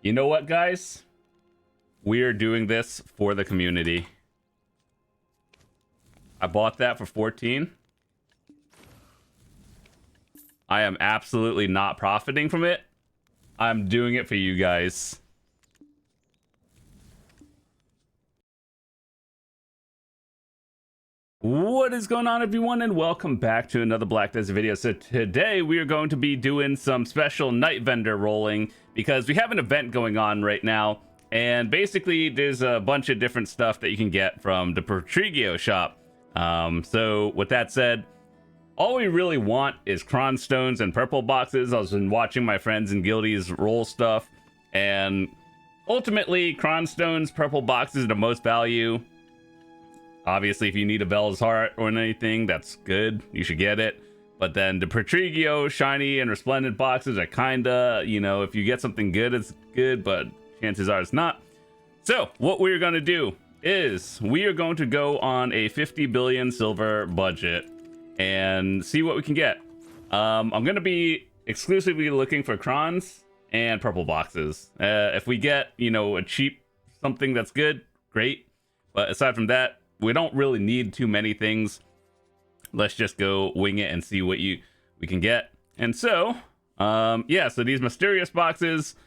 You know what, guys? We are doing this for the community. I bought that for 14. I am absolutely not profiting from it. I'm doing it for you guys. What is going on, everyone, and welcome back to another Black Desert video. So today we are going to be doing some special night vendor rolling because we have an event going on right now, and basically there's a bunch of different stuff that you can get from the Protrigio shop. So with that said, all we really want is cron stones and purple boxes. I've been watching my friends and guildies roll stuff, and ultimately cron stones, purple boxes are the most value. Obviously, if you need a Bell's Heart or anything, that's good. You should get it. But then the Protrigio, shiny, and resplendent boxes are kinda, you know, if you get something good, it's good, but chances are it's not. So, what we're gonna do is we are going to go on a 50 billion silver budget and see what we can get. I'm gonna be exclusively looking for crons and purple boxes. If we get, you know, a cheap something that's good, great. But aside from that, we don't really need too many things. Let's just go wing it and see what we can get. And so, yeah, so these mysterious boxes,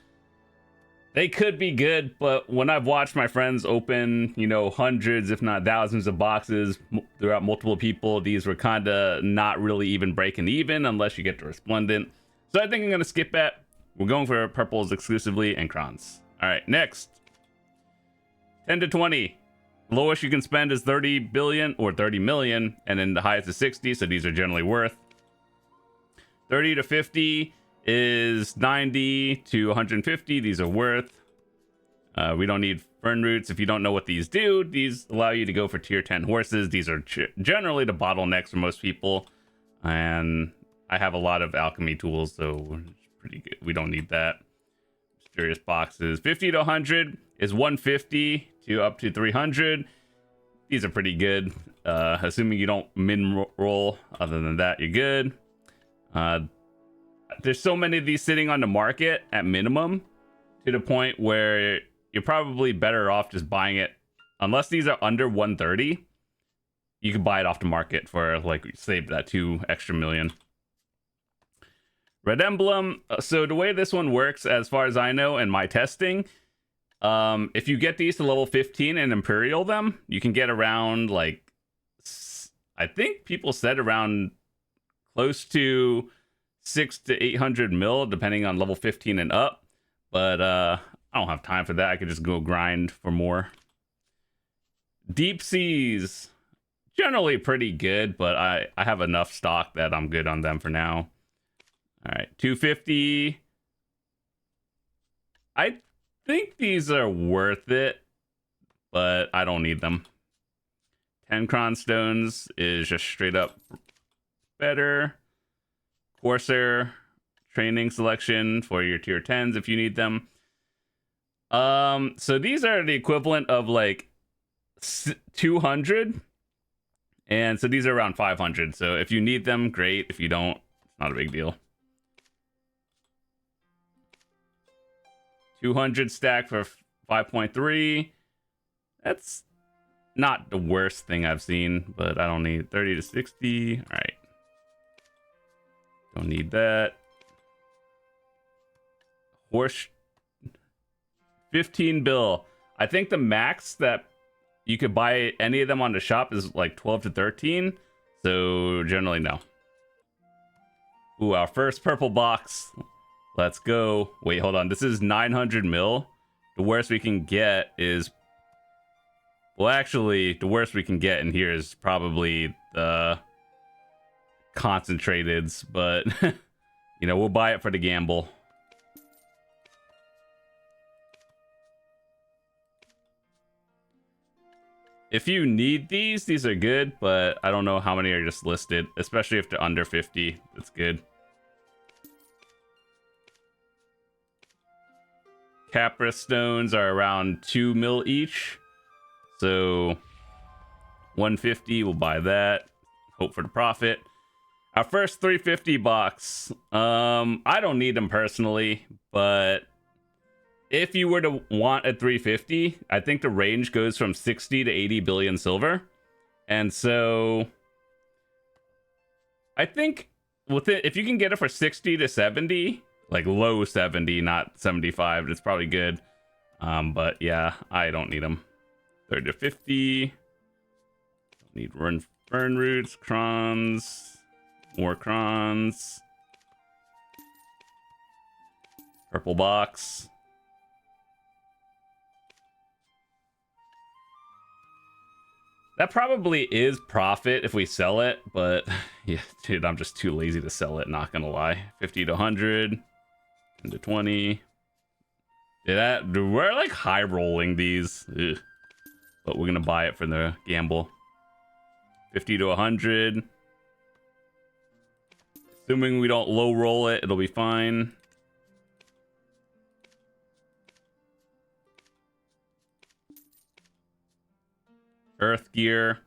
they could be good, but when I've watched my friends open, you know, hundreds, if not thousands of boxes throughout multiple people, these were kind of not really even breaking even unless you get the resplendent. So I think I'm going to skip that. We're going for purples exclusively and crons. All right, next. 10 to 20. Lowest you can spend is 30 billion or 30 million, and then the highest is 60, so these are generally worth. 30 to 50 is 90 to 150. These are worth. We don't need fern roots. If you don't know what these do, these allow you to go for tier 10 horses. These are generally the bottlenecks for most people, and I have a lot of alchemy tools, so it's pretty good. We don't need that. Mysterious boxes. 50 to 100 is 150 to up to 300. These are pretty good, assuming you don't min roll. Other than that, you're good. There's so many of these sitting on the market at minimum to the point where you're probably better off just buying it. Unless these are under 130, you can buy it off the market for, like, save that 2 extra million. Red Emblem. So the way this one works, as far as I know in my testing, if you get these to level 15 and Imperial them, you can get around, like, I think people said around close to 600 to 800 mil, depending on level 15 and up. But I don't have time for that. I could just go grind for more. Deep Seas, generally pretty good, but I have enough stock that I'm good on them for now. All right, 250. I think these are worth it, but I don't need them. 10 cron stones is just straight up better. Corsair training selection for your tier 10s if you need them. So these are the equivalent of like 200, and so these are around 500. So if you need them, great. If you don't, it's not a big deal. 200 stack for 5.3. That's not the worst thing I've seen, but I don't need 30 to 60. All right. Don't need that. Horse 15 bill. I think the max that you could buy any of them on the shop is like 12 to 13. So generally no. Ooh, our first purple box. Let's go. Wait, hold on. This is 900 mil. The worst we can get is... Well, actually, the worst we can get in here is probably the concentrateds, but, you know, we'll buy it for the gamble. If you need these are good, but I don't know how many are just listed, especially if they're under 50. That's good. Capra stones are around 2 mil each, so 150, we'll buy that. Hope for the profit. Our first 350 box. I don't need them personally, but if you were to want a 350, I think the range goes from 60 to 80 billion silver. And so I think with it, if you can get it for 60 to 70, like low 70, not 75, it's probably good. But yeah, I don't need them. 30 to 50. Need burn roots, crons, more crons. Purple box. That probably is profit if we sell it, but yeah, dude, I'm just too lazy to sell it, not gonna lie. 50 to 100, 10 to 20. Dude, we're like high rolling these. Ugh. But we're gonna buy it for the gamble. 50 to 100. Assuming we don't low roll it, it'll be fine. Earth gear.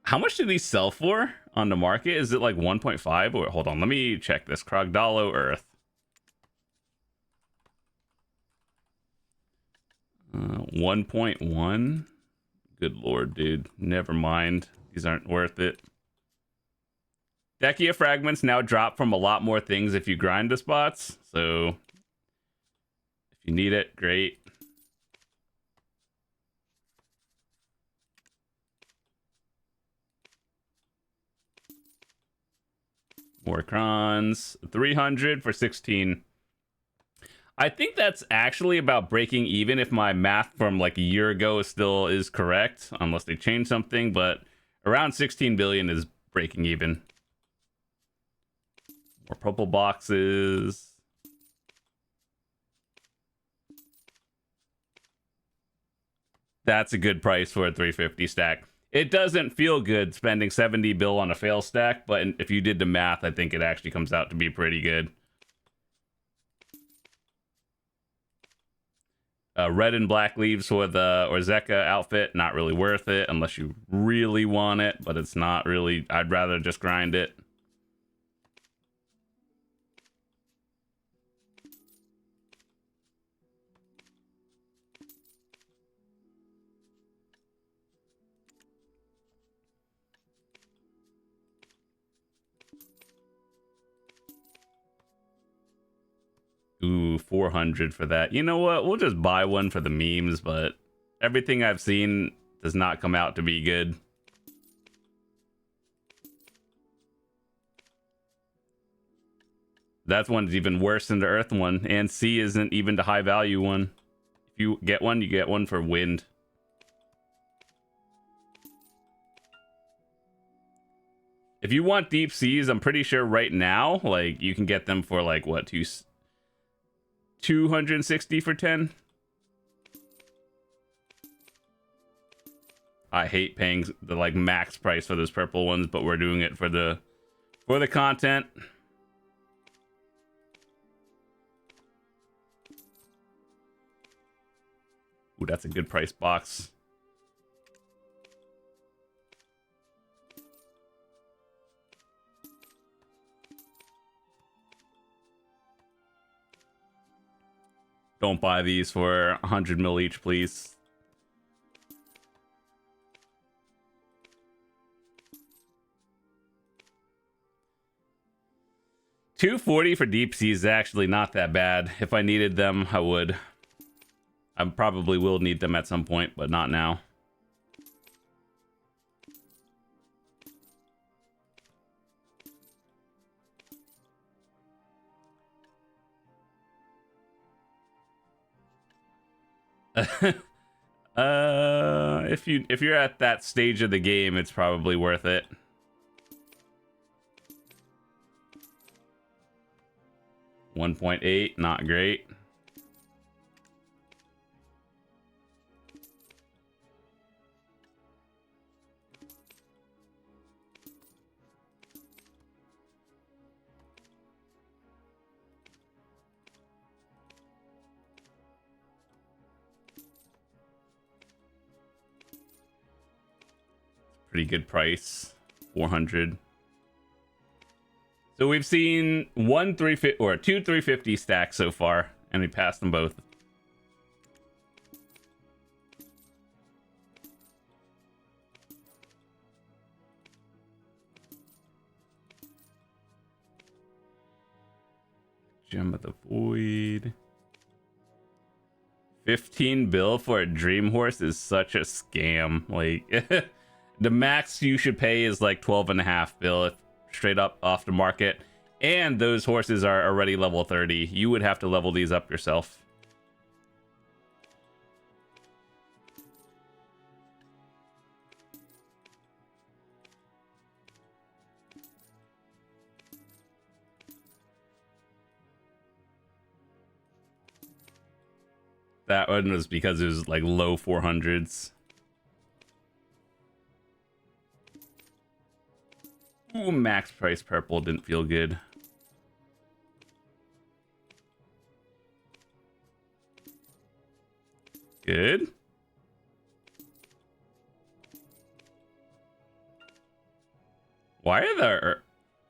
How much do these sell for on the market? Is it like 1.5 or hold on, let me check this. Krogdalo Earth. 1.1. Good lord, dude. Never mind. These aren't worth it. Dekia fragments now drop from a lot more things if you grind the spots. So if you need it, great. More crons. 300 for 16. I think that's actually about breaking even if my math from like a year ago still is correct, unless they change something, but around 16 billion is breaking even. More purple boxes. That's a good price for a 350 stack. It doesn't feel good spending 70 bill on a fail stack, but if you did the math, I think it actually comes out to be pretty good. Red and black leaves for the Orzeka outfit, not really worth it unless you really want it, but it's not really. I'd rather just grind it. Ooh, 400 for that. You know what? We'll just buy one for the memes, but everything I've seen does not come out to be good. That one's even worse than the Earth one, and C isn't even the high value one. If you get one, you get one for wind. If you want deep seas, I'm pretty sure right now, like, you can get them for like what, 260 for 10. I hate paying the like max price for those purple ones, but we're doing it for the content. Ooh, that's a good price box. Don't buy these for 100 mil each, please. $240 for deep sea is actually not that bad. If I needed them, I would. I probably will need them at some point, but not now. If you're at that stage of the game, it's probably worth it. $1.8, not great. Pretty good price, 400. So we've seen two 350 stacks so far, and we passed them both. Gem of the Void. 15 bill for a dream horse is such a scam. Like the max you should pay is like 12.5 bill if straight up off the market, and those horses are already level 30. You would have to level these up yourself. That one was because it was like low 400s. Ooh, max price purple didn't feel good. Good. Why are the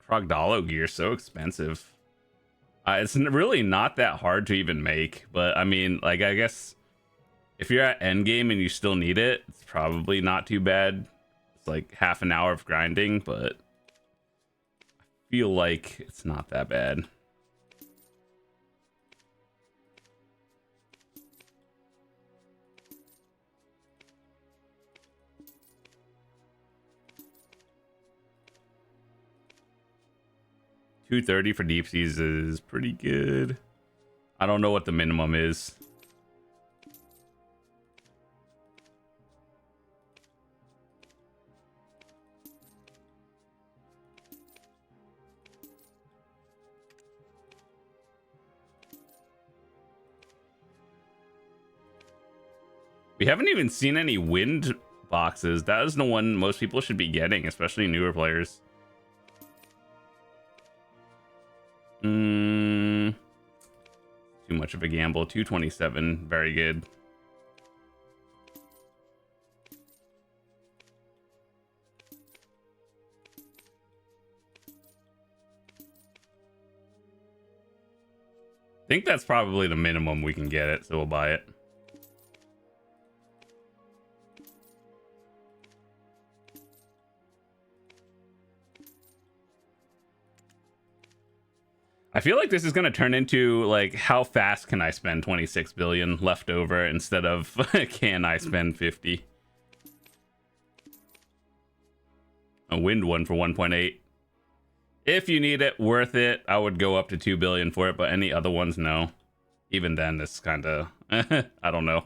Crogdalo gear so expensive? It's really not that hard to even make, but I mean, like, I guess if you're at endgame and you still need it, it's probably not too bad. It's like half an hour of grinding, but I feel like it's not that bad. $230 for deep seas is pretty good. I don't know what the minimum is. We haven't even seen any wind boxes. That is the one most people should be getting, especially newer players. Too much of a gamble. 227, very good. I think that's probably the minimum we can get it, so we'll buy it. I feel like this is going to turn into, like, how fast can I spend 26 billion left over instead of can I spend 50? A wind one for 1.8. If you need it, worth it. I would go up to 2 billion for it, but any other ones, no. Even then, it's kind of, I don't know.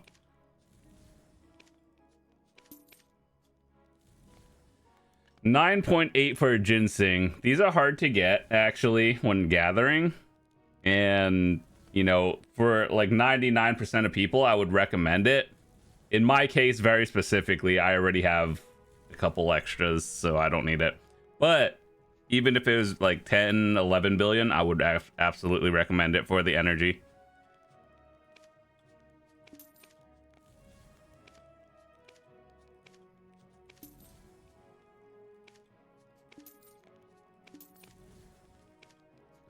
$9.8 for ginseng. These are hard to get, actually, when gathering. And, you know, for like 99% of people, I would recommend it. In my case, very specifically, I already have a couple extras, so I don't need it. But even if it was like 10, 11 billion, I would absolutely recommend it for the energy.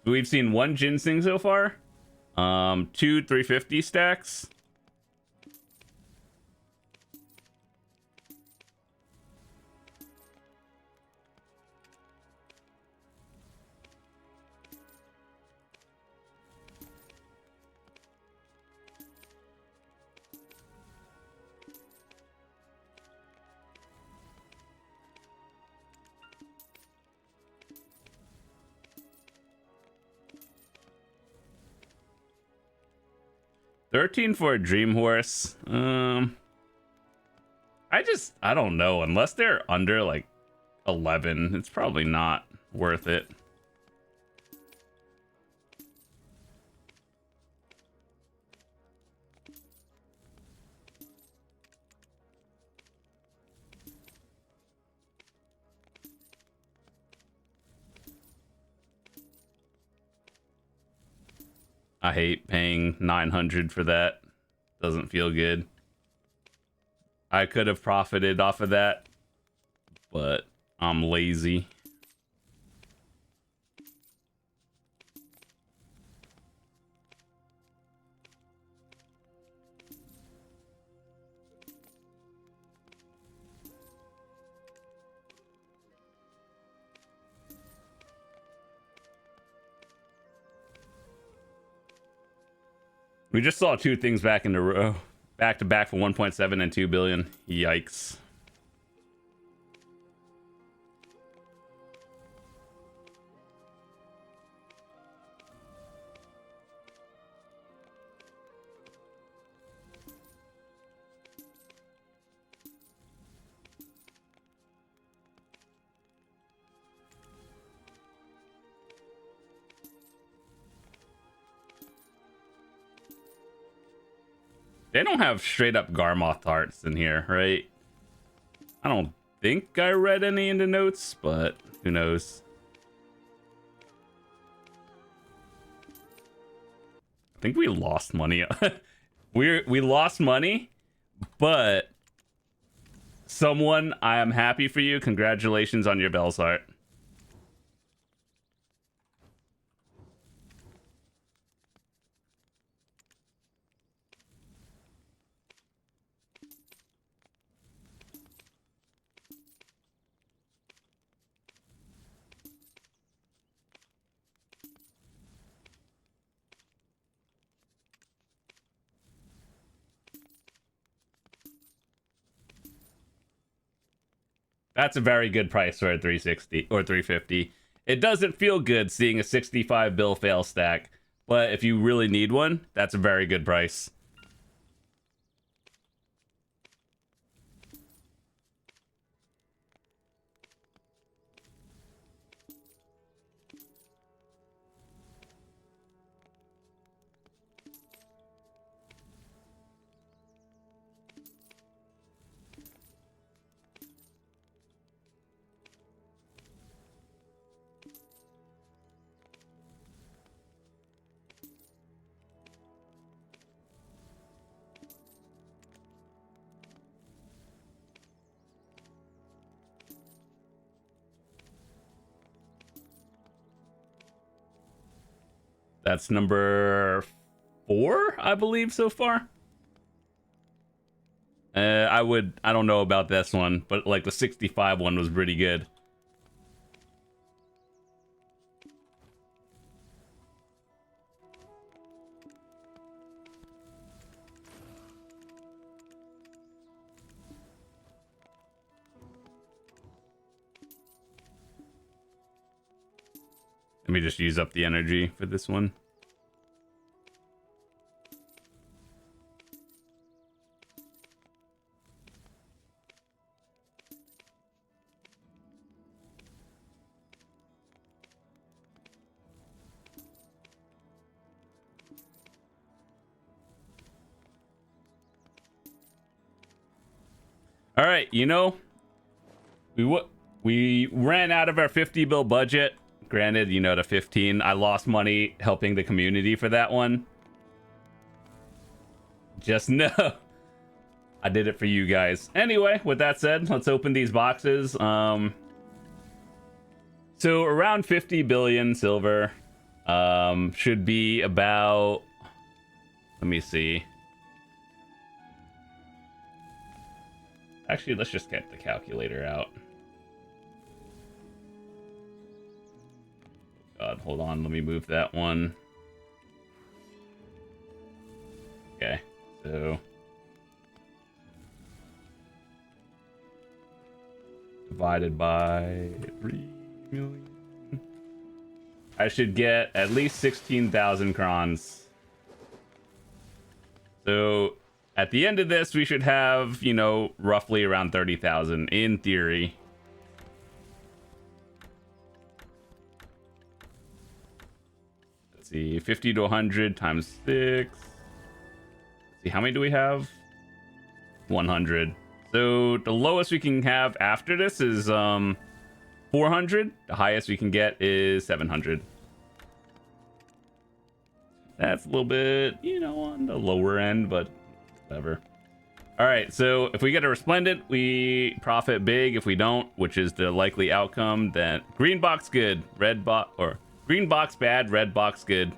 We've seen one ginseng so far. 2 350 stacks. $13 for a dream horse. I don't know. Unless they're under like 11, it's probably not worth it. I hate paying 900 for that. Doesn't feel good. I could have profited off of that, but I'm lazy. We just saw two things back in a row, back to back for 1.7 and 2 billion. Yikes. They don't have straight up Garmoth hearts in here, right? I don't think I read any in the notes, but who knows? I think we lost money. we lost money, but someone, I am happy for you. Congratulations on your Bell's heart. That's a very good price for a 360 or 350. It doesn't feel good seeing a 65 bill fail stack, but if you really need one, that's a very good price. That's number 4, I believe, so far. I don't know about this one, but like the 65 one was pretty good. Let me just use up the energy for this one. All right, you know, we ran out of our 50 bill budget. Granted, you know, to 15, I lost money helping the community for that one. Just know I did it for you guys. Anyway, with that said, let's open these boxes. So around 50 billion silver should be about, let me see. Actually, let's just get the calculator out. God, hold on, let me move that one. Okay, so divided by 3 million. I should get at least 16,000 crons. So at the end of this, we should have, you know, roughly around 30,000 in theory. Let's see, 50 to 100 times 6. Let's see, how many do we have? 100. So the lowest we can have after this is 400. The highest we can get is 700. That's a little bit, you know, on the lower end, but whatever. All right, so if we get a resplendent, we profit big. If we don't, which is the likely outcome, then green box good, red box, or green box bad, red box good.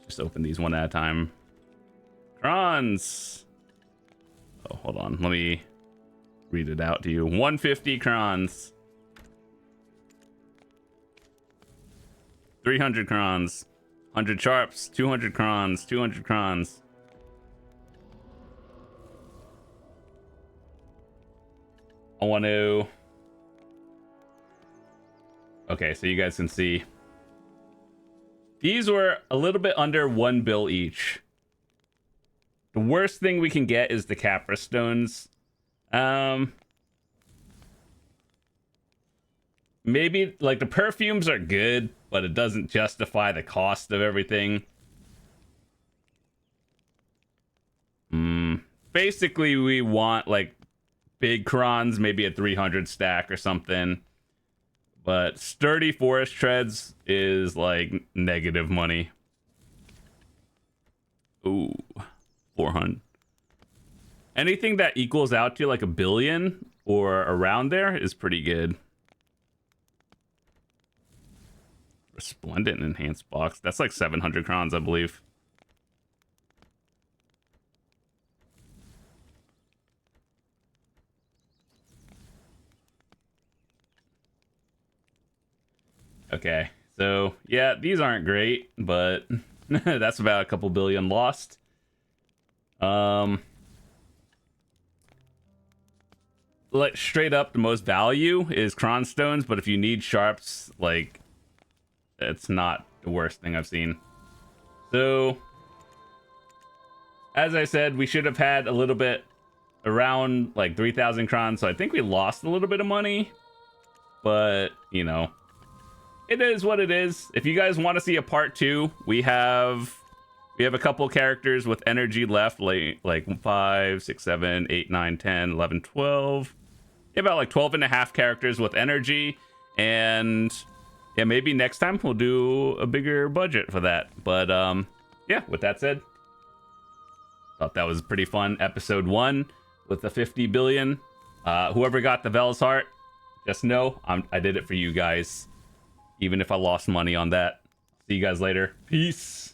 Just open these one at a time. Crons. Oh, hold on. Let me read it out to you. 150 crons. 300 crons. 100 sharps, 200 crons, 200 crons. I want to... Okay, so you guys can see. These were a little bit under 1 bill each. The worst thing we can get is the Capra stones. Maybe, like, the perfumes are good, but it doesn't justify the cost of everything. Basically, we want, like, big crons, maybe a 300 stack or something. But sturdy forest treads is, like, negative money. Ooh, 400. Anything that equals out to, like, 1 billion or around there is pretty good. Resplendent enhanced box. That's like 700 crons, I believe. Okay, so yeah, these aren't great, but that's about a couple billion lost. Like straight up, the most value is cron stones, but if you need sharps, like, it's not the worst thing I've seen. So, as I said, we should have had a little bit around like 3,000 crons, so I think we lost a little bit of money, but you know, it is what it is. If you guys want to see a part 2, we have a couple characters with energy left, like 5, 6, 7, 8, 9, 10, 11, 12. About like 12 and a half characters with energy, and yeah, maybe next time we'll do a bigger budget for that. But yeah, with that said, thought that was pretty fun. Episode 1 with the 50 billion. Whoever got the Vel's heart, just know I did it for you guys, even if I lost money on that. See you guys later. Peace.